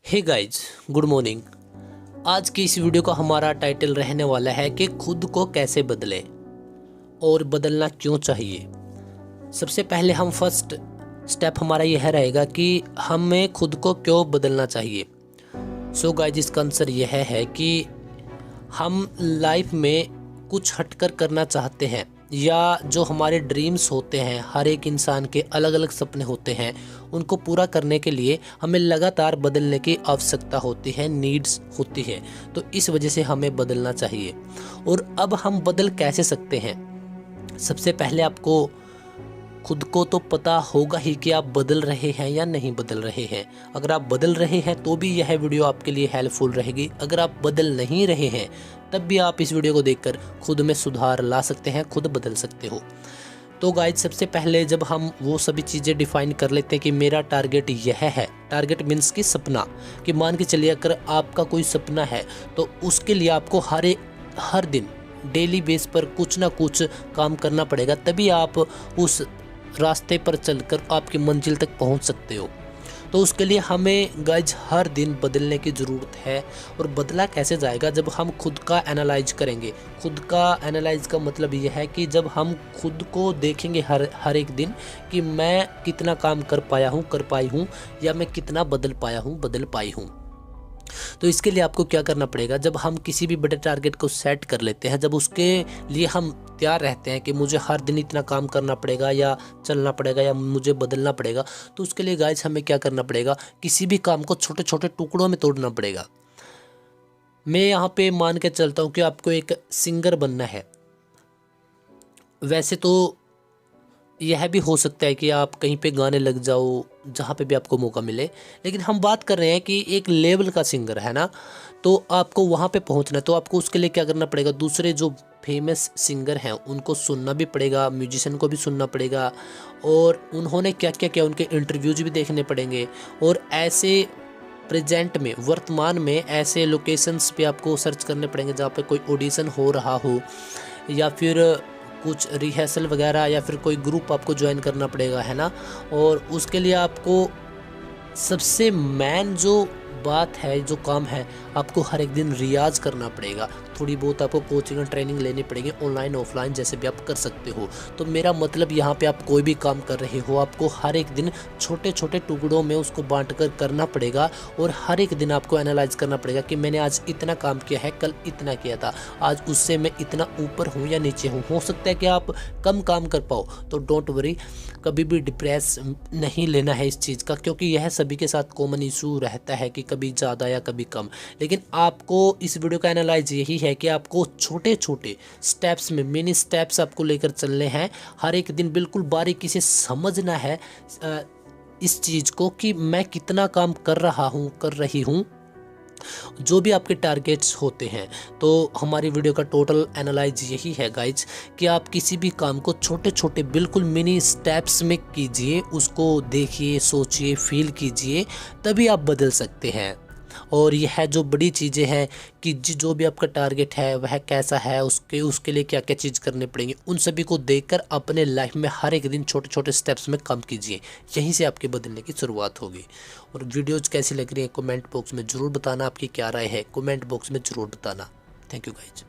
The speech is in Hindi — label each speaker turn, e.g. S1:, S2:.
S1: Hey guys, good morning. आज की इस वीडियो का हमारा टाइटल रहने वाला है कि खुद को कैसे बदलें और बदलना क्यों चाहिए। सबसे पहले हम फर्स्ट स्टेप हमारा यह रहेगा कि हमें खुद को क्यों बदलना चाहिए। सो गाइज, इसका आंसर यह है कि हम लाइफ में कुछ हटकर करना चाहते हैं या जो हमारे ड्रीम्स होते हैं, हर एक इंसान के अलग अलग सपने होते हैं, उनको पूरा करने के लिए हमें लगातार बदलने की आवश्यकता होती है, नीड्स होती है। तो इस वजह से हमें बदलना चाहिए। और अब हम बदल कैसे सकते हैं? सबसे पहले आपको खुद को तो पता होगा ही कि आप बदल रहे हैं या नहीं बदल रहे हैं। अगर आप बदल रहे हैं तो भी यह वीडियो आपके लिए हेल्पफुल रहेगी। अगर आप बदल नहीं रहे हैं तब भी आप इस वीडियो को देखकर खुद में सुधार ला सकते हैं, खुद बदल सकते हो। तो गाइज, सबसे पहले जब हम वो सभी चीज़ें डिफाइन कर लेते हैं कि मेरा टारगेट यह है, टारगेट मीन्स कि सपना, कि मान के चलिए अगर आपका कोई सपना है तो उसके लिए आपको हर दिन डेली बेस पर कुछ ना कुछ काम करना पड़ेगा, तभी आप उस रास्ते पर चलकर आपकी मंजिल तक पहुंच सकते हो। तो उसके लिए हमें गाइज हर दिन बदलने की ज़रूरत है। और बदला कैसे जाएगा? जब हम खुद का एनालाइज करेंगे। खुद का एनालाइज का मतलब यह है कि जब हम खुद को देखेंगे हर एक दिन कि मैं कितना काम कर पाया हूँ, कर पाई हूँ, या मैं कितना बदल पाया हूँ, बदल पाई हूँ। तो इसके लिए आपको क्या करना पड़ेगा? जब हम किसी भी बड़े टारगेट को सेट कर लेते हैं, जब उसके लिए हम तैयार रहते हैं कि मुझे हर दिन इतना काम करना पड़ेगा या चलना पड़ेगा या मुझे बदलना पड़ेगा, तो उसके लिए गाइस हमें क्या करना पड़ेगा? किसी भी काम को छोटे छोटे टुकड़ों में तोड़ना पड़ेगा। मैं यहाँ पे मान के चलता हूँ कि आपको एक सिंगर बनना है। वैसे तो यह भी हो सकता है कि आप कहीं पे गाने लग जाओ, जहाँ पे भी आपको मौका मिले, लेकिन हम बात कर रहे हैं कि एक लेवल का सिंगर है ना, तो आपको वहाँ पे पहुँचना है। तो आपको उसके लिए क्या करना पड़ेगा? दूसरे जो फेमस सिंगर हैं उनको सुनना भी पड़ेगा, म्यूजिशियन को भी सुनना पड़ेगा, और उन्होंने क्या क्या किया उनके इंटरव्यूज भी देखने पड़ेंगे। और ऐसे प्रेजेंट में, वर्तमान में ऐसे लोकेशंस पे आपको सर्च करने पड़ेंगे जहाँ पे कोई ऑडिशन हो रहा हो, या फिर कुछ रिहर्सल वगैरह, या फिर कोई ग्रुप आपको ज्वाइन करना पड़ेगा, है ना। और उसके लिए आपको सबसे मेन जो बात है, जो काम है, आपको हर एक दिन रियाज करना पड़ेगा। थोड़ी बहुत आपको कोचिंग और ट्रेनिंग लेनी पड़ेगी, ऑनलाइन ऑफलाइन जैसे भी आप कर सकते हो। तो मेरा मतलब यहाँ पे आप कोई भी काम कर रहे हो, आपको हर एक दिन छोटे छोटे टुकड़ों में उसको बांट कर करना पड़ेगा। और हर एक दिन आपको एनालाइज करना पड़ेगा कि मैंने आज इतना काम किया है, कल इतना किया था, आज उससे मैं इतना ऊपर हूँ या नीचे हूँ। हो सकता है कि आप कम काम कर पाओ, तो डोंट वरी, कभी भी डिप्रेस नहीं लेना है इस चीज़ का, क्योंकि यह सभी के साथ कॉमन इशू रहता है कि कभी ज़्यादा या कभी कम। लेकिन आपको इस वीडियो का एनालाइज यही है कि आपको छोटे छोटे स्टेप्स में, मिनी स्टेप्स आपको लेकर चलने हैं। हर एक दिन बिल्कुल बारीकी से समझना है इस चीज़ को कि मैं कितना काम कर रहा हूँ, कर रही हूँ, जो भी आपके टारगेट्स होते हैं। तो हमारी वीडियो का टोटल एनालाइज यही है गाइज कि आप किसी भी काम को छोटे छोटे बिल्कुल मिनी स्टेप्स में कीजिए, उसको देखिए, सोचिए, फील कीजिए, तभी आप बदल सकते हैं। और यह जो बड़ी चीज़ें हैं कि जो भी आपका टारगेट है वह कैसा है, उसके लिए क्या क्या चीज़ करनी पड़ेंगी, उन सभी को देखकर अपने लाइफ में हर एक दिन छोटे छोटे स्टेप्स में काम कीजिए। यहीं से आपके बदलने की शुरुआत होगी। और वीडियोज़ कैसी लग रही है कमेंट बॉक्स में ज़रूर बताना, आपकी क्या राय है कमेंट बॉक्स में ज़रूर बताना। Thank you guys.